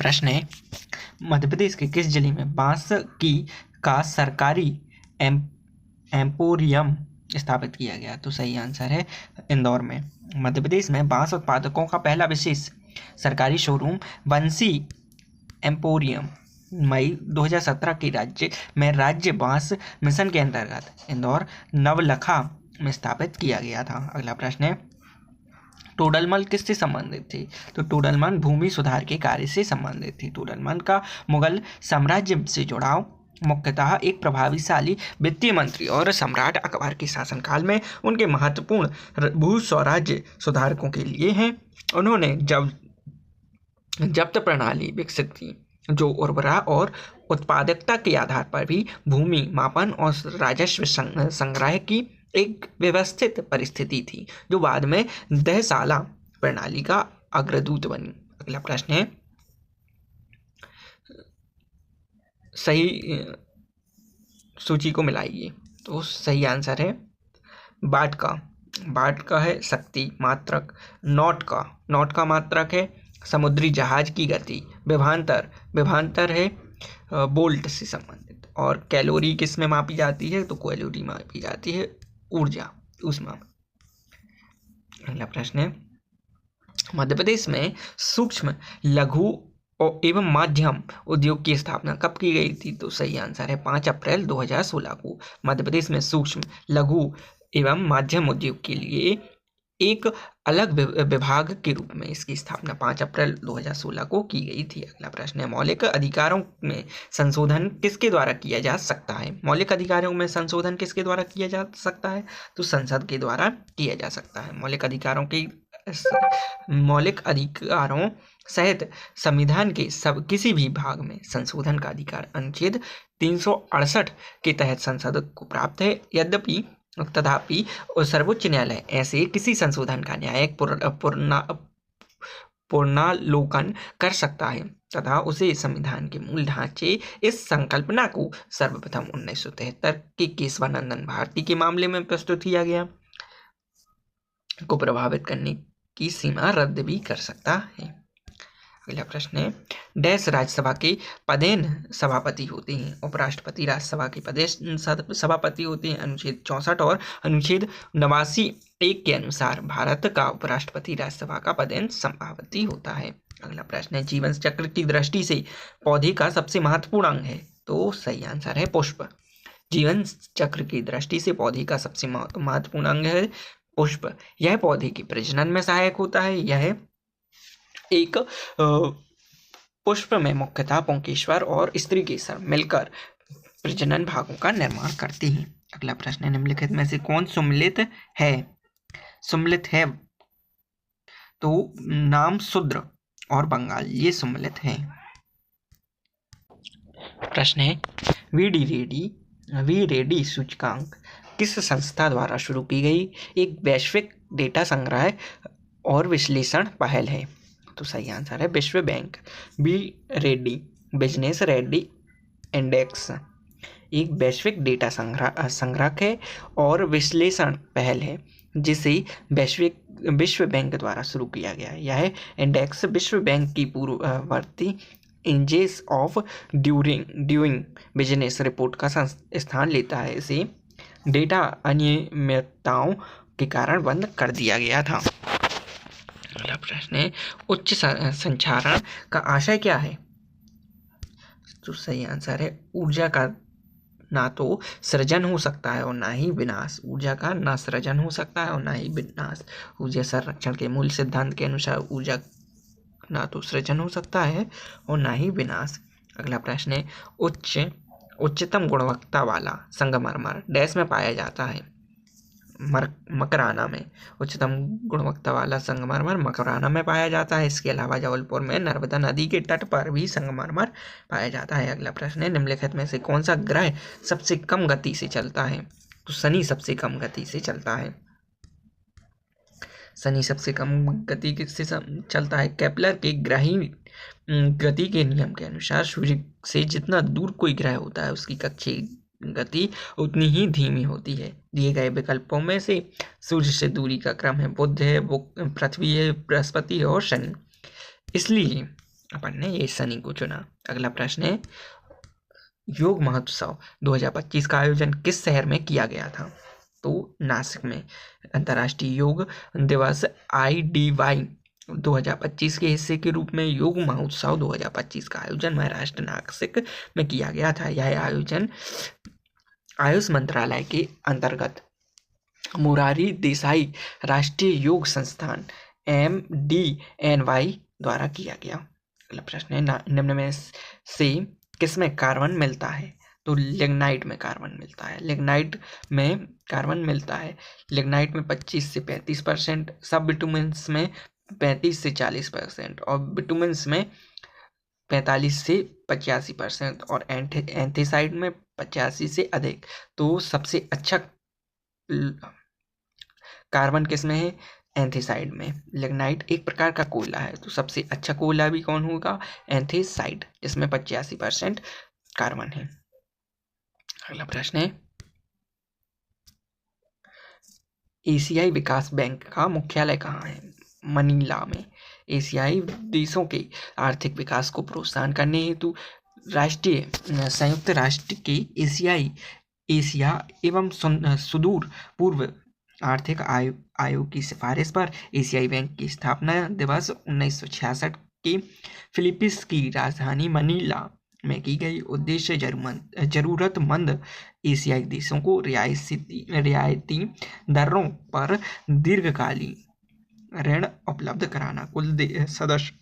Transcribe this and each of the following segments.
प्रश्न है, मध्य प्रदेश के किस जिले में बांस की का सरकारी एम्पोरियम स्थापित किया गया? तो सही आंसर है इंदौर में। मध्य प्रदेश में बांस उत्पादकों का पहला विशेष सरकारी शोरूम बंसी एम्पोरियम मई 2017 की राज्य बांस मिशन के अंतर्गत इंदौर नवलखा में स्थापित किया गया था। अगला प्रश्न है, टोडरमल किससे संबंधित थी? तो टोडरमल भूमि सुधार के कार्य से संबंधित थी। टोडरमल का मुगल साम्राज्य से जुड़ाव मुख्यतः एक प्रभावशाली वित्तीय मंत्री और सम्राट अकबर के शासनकाल में उनके महत्वपूर्ण भू स्वराज्य सुधारकों के लिए है। उन्होंने जब्त प्रणाली विकसित की जो उर्वरा और उत्पादकता के आधार पर भी भूमि मापन और राजस्व संग्रह की एक व्यवस्थित परिस्थिति थी, जो बाद में दहसाला प्रणाली का अग्रदूत बनी। अगला प्रश्न है, सही सूची को मिलाइए। तो सही आंसर है बाट का है शक्ति मात्रक, नॉट का मात्रक है समुद्री जहाज की गति, विभवांतर है बोल्ट से संबंधित, और कैलोरी किस में मापी जाती है? तो कैलोरी मापी जाती है ऊर्जा ऊष्मा। अगला प्रश्न है, मध्य प्रदेश में सूक्ष्म लघु एवं माध्यम उद्योग की स्थापना कब की गई थी? तो सही आंसर है 5 अप्रैल 2016 को मध्य प्रदेश में सूक्ष्म लघु एवं माध्यम उद्योग के लिए एक अलग विभाग के रूप में इसकी स्थापना 5 अप्रैल 2016 को की गई थी। अगला प्रश्न है, मौलिक अधिकारों में संशोधन किसके द्वारा किया जा सकता है? मौलिक अधिकारों में संशोधन किसके द्वारा किया जा सकता है? तो संसद के द्वारा किया जा सकता है। मौलिक अधिकारों सहित संविधान के किसी भी भाग में संशोधन का अधिकार अनुच्छेद 368 के तहत संसद को प्राप्त है। तथापि सर्वोच्च न्यायालय ऐसे किसी संशोधन का न्यायिक पुनरावलोकन कर सकता है तथा उसे संविधान के मूल ढांचे इस संकल्पना को सर्वप्रथम 1973 के केशवानंदन भारती के मामले में प्रस्तुत किया गया को प्रभावित करने की सीमा रद्द भी कर सकता है। अगला प्रश्न है, डैश राज्यसभा के पदेन सभापति होते हैं? उपराष्ट्रपति राज्यसभा के पदेन सभापति होते हैं। अनुच्छेद 64 और अनुच्छेद 89(1) के अनुसार भारत का उपराष्ट्रपति राज्यसभा का पदेन सभापति होता है। अगला प्रश्न है, जीवन चक्र की दृष्टि से पौधे का सबसे महत्वपूर्ण अंग है? तो सही आंसर है पुष्प। जीवन चक्र की दृष्टि से पौधे का सबसे महत्वपूर्ण अंग है पुष्प। यह पौधे के प्रजनन में सहायक होता है। यह एक पुष्प में मुख्यतः पुंकेसर और स्त्री केसर मिलकर प्रजनन भागों का निर्माण करती हैं। अगला प्रश्न है, निम्नलिखित में से कौन सम्मिलित है? तो नाम शूद्र और बंगाल ये सम्मिलित हैं। प्रश्न है, वी रेडी सूचकांक किस संस्था द्वारा शुरू की गई एक वैश्विक डेटा संग्रह और विश्लेषण पहल है? तो सही आंसर है विश्व bank. Be ready business ready index एक वैश्विक डेटा संग्रह है और विश्लेषण पहल है जिसे विश्व बैंक द्वारा शुरू किया गया है। यह इंडेक्स विश्व बैंक की पूर्ववर्ती index of doing business report का स्थान लेता है। इसे डेटा अनियमितताओं के कारण बंद कर दिया गया था। अगला प्रश्न है, उच्च संचारण का आशय क्या है? तो सही आंसर है ऊर्जा का ना तो सृजन हो सकता है और ना ही विनाश। ऊर्जा का ना सृजन हो सकता है और ना ही विनाश। ऊर्जा संरक्षण के मूल सिद्धांत के अनुसार ऊर्जा ना तो सृजन हो सकता है और ना ही विनाश। अगला प्रश्न है, उच्चतम गुणवत्ता वाला संगमरमर डैश में पाया जाता है? मकराना में। उच्चतम गुणवत्ता वाला संगमरमर मकराना में पाया जाता है। इसके अलावा जबलपुर में नर्मदा नदी के तट पर भी संगमरमर पाया जाता है। अगला प्रश्न है, निम्नलिखित में से कौन सा ग्रह सबसे कम गति से चलता है? तो शनि सबसे कम गति से चलता है। शनि सबसे कम गति से चलता है। केपलर के ग्रहीय गति के नियम के अनुसार सूर्य से जितना दूर कोई ग्रह होता है उसकी कक्षीय गति उतनी ही धीमी होती है। दिए गए विकल्पों में से सूर्य से दूरी का क्रम है बुध है, पृथ्वी है, बृहस्पति है और शनि। इसलिए अपन ने ये शनि को चुना। अगला प्रश्न है, योग महोत्सव 2025 का आयोजन किस शहर में किया गया था? तो नासिक में। अंतर्राष्ट्रीय योग दिवस IDY 2025 के हिस्से के रूप में योग महोत्सव 2025 का आयोजन महाराष्ट्र नासिक में किया गया था। यह आयोजन आयुष मंत्रालय के अंतर्गत मोरारी देसाई राष्ट्रीय योग संस्थान MDNY द्वारा किया गया। अगला प्रश्न है, निम्न में से किसमें कार्बन मिलता है? तो लिग्नाइट में कार्बन मिलता है। लिग्नाइट में कार्बन मिलता है। लिग्नाइट में 25 से 35%, सब बिटुमेंस में 35 से 40% और बिटुमेंस में 45 से 85% और एंथेसाइड में 85 से अधिक। तो सबसे अच्छा कार्बन किसमें है? एंथेसाइड में। लिग्नाइट एक प्रकार का कोयला है, तो सबसे अच्छा कोयला भी कौन होगा? एंथेसाइड, जिसमें 85% कार्बन है। अगला प्रश्न है, एशियाई विकास बैंक का मुख्यालय कहाँ है? मनीला में। एशियाई देशों के आर्थिक विकास को प्रोत्साहन करने हेतु संयुक्त राष्ट्र के एशिया एवं सुदूर पूर्व आर्थिक आयोग की सिफारिश पर एशियाई बैंक की स्थापना दिवस 1966 की फिलीपींस की राजधानी मनीला में की गई। उद्देश्य जरूरतमंद एशियाई देशों को रियायती दरों पर दीर्घकालीन ऋण उपलब्ध कराना। कुल सदस्य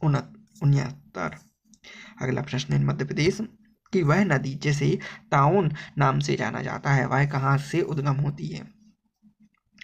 69। अगला प्रश्न है, मध्य प्रदेश की वह नदी जिसे ताउन नाम से जाना जाता है, वह कहाँ से उद्गम होती है?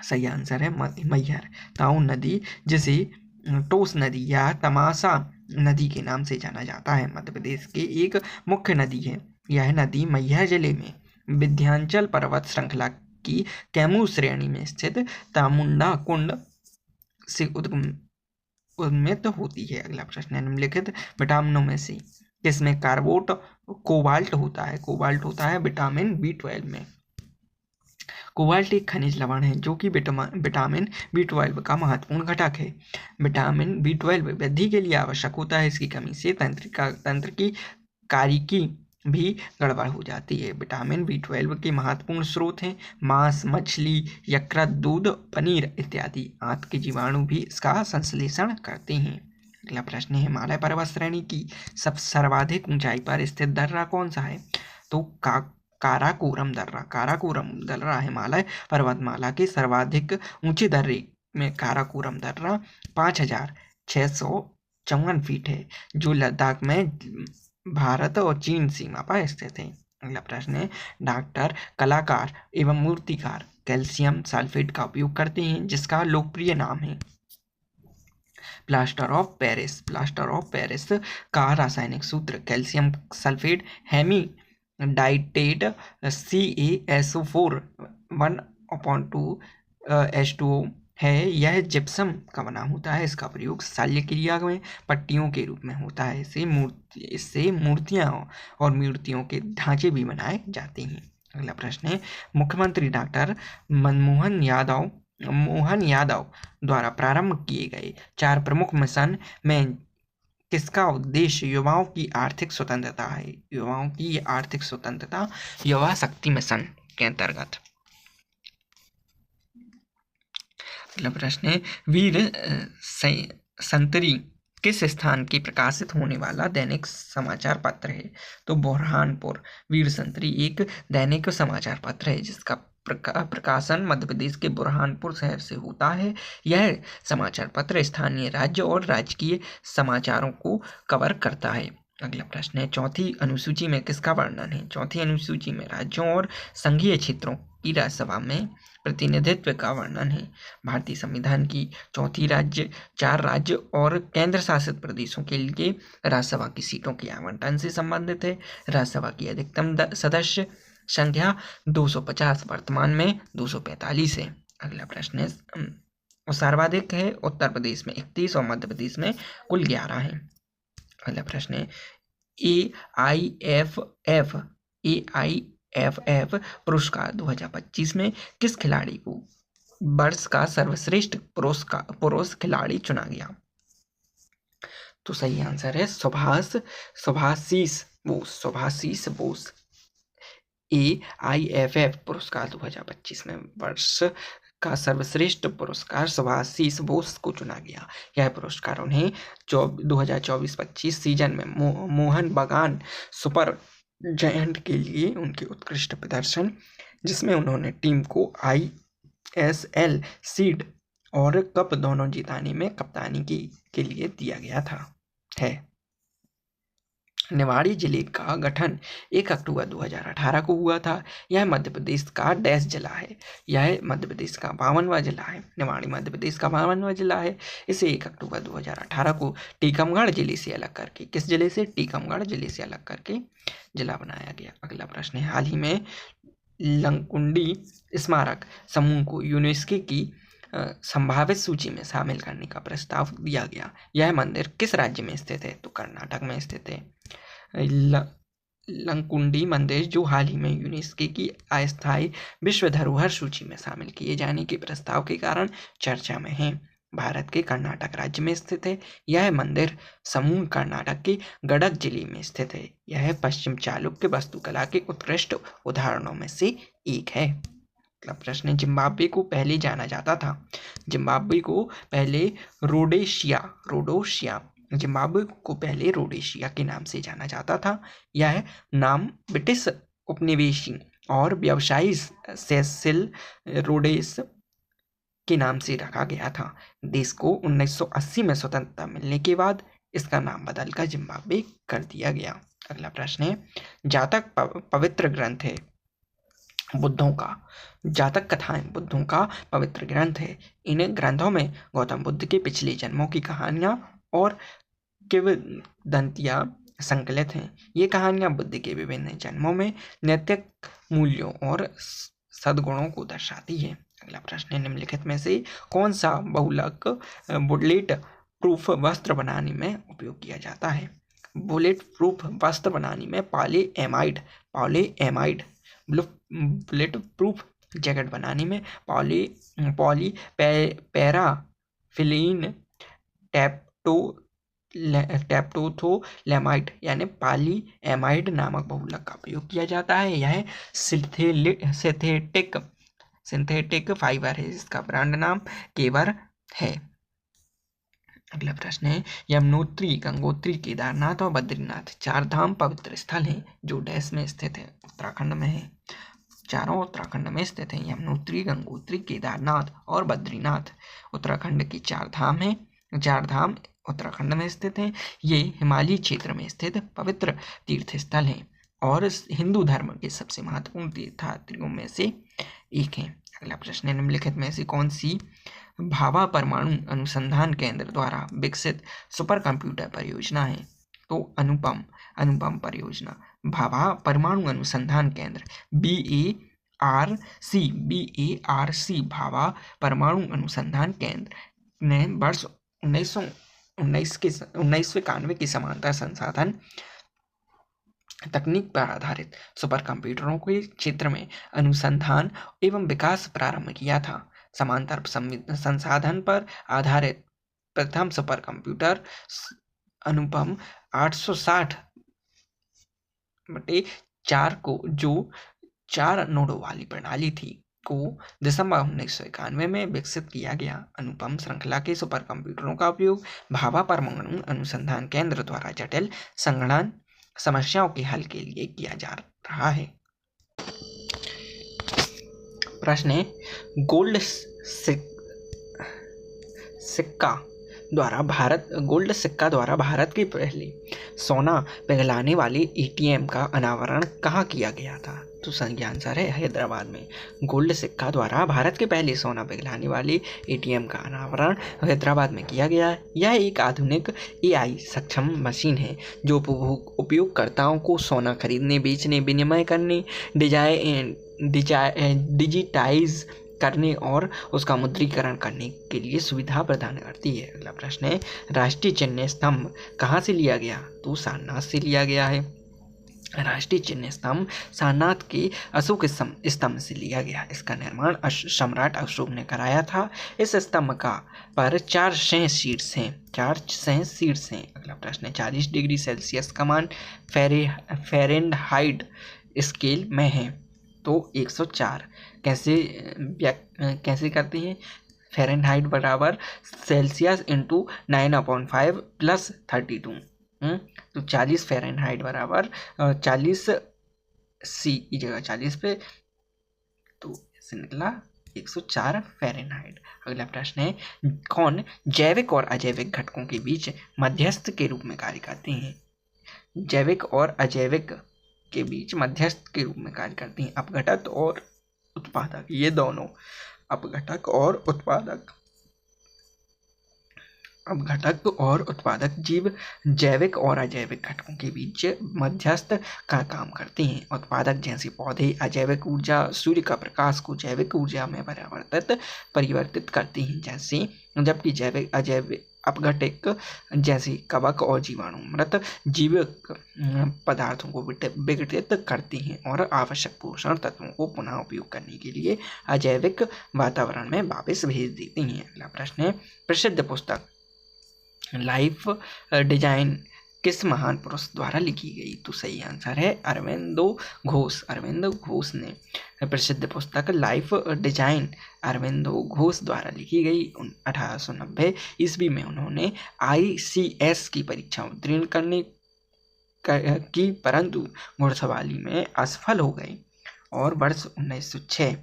सही आंसर है मैहर। ताउन नदी जिसे टोस नदी या तमाशा नदी के नाम से जाना जाता है, मध्य प्रदेश की एक मुख्य नदी है। यह नदी मैहर जिले में विंध्याचल पर्वत श्रृंखला की कैमूर श्रेणी में स्थित तामुंडा कुंड से उद्गमित होती है। अगला प्रश्न है, निम्नलिखित विटामिनों में से किसमें कोबाल्ट होता है? कोबाल्ट होता है विटामिन B12 में। कोबाल्ट एक खनिज लवण है जो कि विटामिन B12 का महत्वपूर्ण घटक है। विटामिन B12 वृद्धि के लिए आवश्यक होता है। इसकी कमी से तंत्र की कारिकी भी गड़बड़ हो जाती है। विटामिन B12 के महत्वपूर्ण स्रोत हैं मांस, मछली, यकृत, दूध, पनीर इत्यादि। आंत के जीवाणु भी इसका संश्लेषण करते हैं। अगला प्रश्न है, हिमालय पर्वत श्रेणी की सर्वाधिक ऊंचाई पर स्थित दर्रा कौन सा है? तो काराकोरम दर्रा हिमालय पर्वतमाला के सर्वाधिक ऊंचे दर्रे में काराकोरम दर्रा 5654 फीट है, जो लद्दाख में भारत और चीन सीमा पर स्थित है। अगला प्रश्न है, डॉक्टर, कलाकार एवं मूर्तिकार कैल्शियम सल्फेट का उपयोग करते हैं, जिसका लोकप्रिय नाम है plaster of Paris. Plaster of Paris का रासायनिक सूत्र calcium sulphate Hemy डाइटेट CaSO4 1/2 H2O है। यह जिप्सम का बना होता है। इसका प्रयोग शल्य क्रिया में पट्टियों के रूप में होता है। इससे मूर्तियां और मूर्तियों के ढांचे भी बनाए जाते हैं। अगला प्रश्न है, मुख्यमंत्री डॉक्टर मनमोहन यादव द्वारा प्रारंभ किए गए 4 प्रमुख मिशन में किसका उद्देश्य युवाओं की आर्थिक स्वतंत्रता है? युवाओं की आर्थिक स्वतंत्रता युवा शक्ति मिशन के अंतर्गत। अगला प्रश्न है, वीर संतरी किस स्थान के प्रकाशित होने वाला दैनिक समाचार पत्र है? तो बुरहानपुर। वीर संतरी एक दैनिक समाचार पत्र है जिसका प्रकाशन मध्य प्रदेश के बुरहानपुर शहर से होता है। यह समाचार पत्र स्थानीय राज्य और राजकीय समाचारों को कवर करता है। अगला प्रश्न है, चौथी अनुसूची में किसका वर्णन है? चौथी अनुसूची में राज्यों और संघीय क्षेत्रों की राज्यसभा में प्रतिनिधित्व का वर्णन है। भारतीय संविधान की 4 राज्य और केंद्र शासित प्रदेशों के लिए राज्यसभा की सीटों के आवंटन से संबंधित है। राज्यसभा की अधिकतम सदस्य संख्या 250, वर्तमान में 245 है। अगला प्रश्न है, सर्वाधिक है उत्तर प्रदेश में 31 और मध्य प्रदेश में कुल 11 है। अगला प्रश्न है, AIFF पुरस्कार 2025 में किस खिलाड़ी को वर्ष का सर्वश्रेष्ठ पुरुष खिलाड़ी चुना गया? तो सही आंसर है सुभाषीष बोस। AIFF पुरस्कार 2025 में वर्ष का सर्वश्रेष्ठ पुरस्कार सुभाषीष बोस को चुना गया। यह पुरस्कार उन्हें 2024-25 सीजन में मोहन बागान सुपर जायंट के लिए उनके उत्कृष्ट प्रदर्शन, जिसमें उन्होंने टीम को ISL सीड और कप दोनों जिताने में कप्तानी के लिए दिया गया था है। निवाड़ी जिले का गठन 1 अक्टूबर 2018 को हुआ था। यह मध्य प्रदेश का डैश जिला है। यह मध्य प्रदेश का 52वां जिला है। निवाड़ी मध्य प्रदेश का 52वां जिला है। इसे 1 अक्टूबर 2018 को टीकमगढ़ जिले से अलग करके, किस जिले से? टीकमगढ़ जिले से अलग करके जिला बनाया गया। अगला प्रश्न है, हाल ही में लंकुंडी स्मारक समूह को यूनेस्को की संभावित सूची में शामिल करने का प्रस्ताव दिया गया। यह मंदिर किस राज्य में स्थित है? तो कर्नाटक में स्थित है। लंकुंडी मंदिर जो हाल ही में यूनेस्को की अस्थायी विश्व धरोहर सूची में शामिल किए जाने के प्रस्ताव के कारण चर्चा में है। भारत के कर्नाटक राज्य में स्थित है। यह मंदिर समूह कर्नाटक के गडक जिले में स्थित है। यह पश्चिम चालुक्य वास्तुकला के उत्कृष्ट उदाहरणों में से एक है। अगला प्रश्न है, जिम्बाब्वे को पहले जाना जाता था। जिम्बाब्वे को पहले रोडेशिया के नाम से जाना जाता था। यह नाम ब्रिटिश उपनिवेशी और व्यवसायी सेसिल रोडेस के नाम से रखा गया था। देश को 1980 में स्वतंत्रता मिलने के बाद इसका नाम बदलकर जिम्बाब्वे कर दिया गया। अगला प्रश्न है, जातक पवित्र ग्रंथ है बुद्धों का। जातक कथाएं बुद्धों का पवित्र ग्रंथ है। इन ग्रंथों में गौतम बुद्ध के पिछले जन्मों की कहानियां और किंवदंतियां संकलित हैं। ये कहानियां बुद्ध के विभिन्न जन्मों में नैतिक मूल्यों और सद्गुणों को दर्शाती है। अगला प्रश्न है, निम्नलिखित में से कौन सा बहुलक बुलेट प्रूफ वस्त्र बनाने में उपयोग किया जाता है? बुलेट प्रूफ वस्त्र बनाने में पॉलीएमाइड, बुलेट प्रूफ जैकेट बनाने में पॉली पैराफिलीन टेप्टोथोलेमाइड यानी पॉलीएमाइड नामक बहुलक का उपयोग किया जाता है। यह सिंथेटिक फाइबर है जिसका ब्रांड नाम केवर है। अगला प्रश्न है, यमुनोत्री, गंगोत्री, केदारनाथ और बद्रीनाथ 4 धाम पवित्र स्थल हैं जो डैश में स्थित है? उत्तराखंड में है। चारों उत्तराखंड में स्थित हैं। यमुनोत्री, गंगोत्री, केदारनाथ और बद्रीनाथ उत्तराखंड की 4 धाम हैं। 4 धाम उत्तराखंड में स्थित हैं। ये हिमालयी क्षेत्र में स्थित पवित्र तीर्थ स्थल हैं और हिंदू धर्म के सबसे महत्वपूर्ण तीर्थयात्रियों में से एक हैं। अगला प्रश्न है, निम्नलिखित में से कौन सी भाभा परमाणु अनुसंधान केंद्र द्वारा विकसित सुपर कंप्यूटर परियोजना है? तो अनुपम परियोजना। भाभा परमाणु अनुसंधान केंद्र BARC भाभा परमाणु अनुसंधान केंद्र ने वर्ष 1991 की समांतर संसाधन तकनीक पर आधारित सुपर कंप्यूटरों के क्षेत्र में अनुसंधान एवं विकास प्रारंभ किया था। समांतर संसाधन पर आधारित प्रथम सुपर कंप्यूटर अनुपम 860/4 को, जो 4 नोडों वाली प्रणाली थी, को दिसंबर 1991 में विकसित किया गया। अनुपम श्रृंखला के सुपर कंप्यूटरों का उपयोग भाभा परमाणु अनुसंधान केंद्र द्वारा जटिल संगणन समस्याओं के हल के लिए किया जा रहा है। प्रश्न है, गोल्ड सिक्का द्वारा भारत की पहली सोना पिघलाने वाली ATM का अनावरण कहाँ किया गया था? तो सही आंसर है हैदराबाद में। गोल्ड सिक्का द्वारा भारत के पहले सोना पिघलाने वाली ATM का अनावरण हैदराबाद में किया गया। यह एक आधुनिक AI सक्षम मशीन है जो उपयोगकर्ताओं को सोना खरीदने, बेचने, विनिमय करने, डिजिटाइज करने और उसका मुद्रीकरण करने के लिए सुविधा प्रदान करती है। अगला प्रश्न है, राष्ट्रीय चिन्ह स्तंभ कहाँ से लिया गया? तो सारनाथ से लिया गया है। राष्ट्रीय चिन्ह स्तंभ सारनाथ के अशोक स्तंभ से लिया गया। इसका निर्माण सम्राट अशोक ने कराया था। इस स्तंभ का पर 4 शीर्ष हैं। 4 शीर्ष हैं। अगला प्रश्न है 40 डिग्री सेल्सियस का मान फ़ारेनहाइट स्केल में है तो 104। कैसे करते हैं? फ़ारेनहाइट बराबर सेल्सियस इंटू 9/5 प्लस 32। तो 40 फ़ारेनहाइट बराबर 40 सी की जगह 40 पे, तो इससे निकला 104 फ़ारेनहाइट। अगला प्रश्न है कौन जैविक और अजैविक घटकों के बीच मध्यस्थ के रूप में कार्य करते हैं? जैविक और अजैविक के बीच मध्यस्थ के रूप में कार्य करती हैं अपघटक और उत्पादक। ये दोनों अपघटक और उत्पादक जीव जैविक और अजैविक घटकों के बीच मध्यस्थ का काम करते हैं। उत्पादक जैसे पौधे अजैविक ऊर्जा सूर्य का प्रकाश को जैविक ऊर्जा में परिवर्तित करते हैं जैसे, जबकि जैविक अजैविक अपघटक जैसे कवक और जीवाणु मृत जीविक पदार्थों को विघटित करते हैं और आवश्यक पोषण तत्वों को पुनः उपयोग करने के लिए अजैविक वातावरण में वापस भेज देते हैं। अगला प्रश्न है प्रसिद्ध पुस्तक लाइफ डिजाइन किस महान पुरुष द्वारा लिखी गई? तो सही आंसर है अरविंदो घोष। अरविंदो घोष ने प्रसिद्ध पुस्तक लाइफ डिजाइन अरविंदो घोष द्वारा लिखी गई। 1890 ईस्वी में उन्होंने ICS की परीक्षा उत्तीर्ण करने की, परंतु घुड़सवारी में असफल हो गए और वर्ष 1906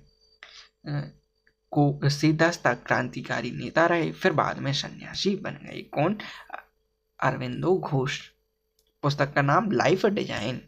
को सीधा क्रांतिकारी नेता रहे, फिर बाद में सन्यासी बन गए। कौन? अरविंदो घोष। पुस्तक का नाम लाइफ डिजाइन।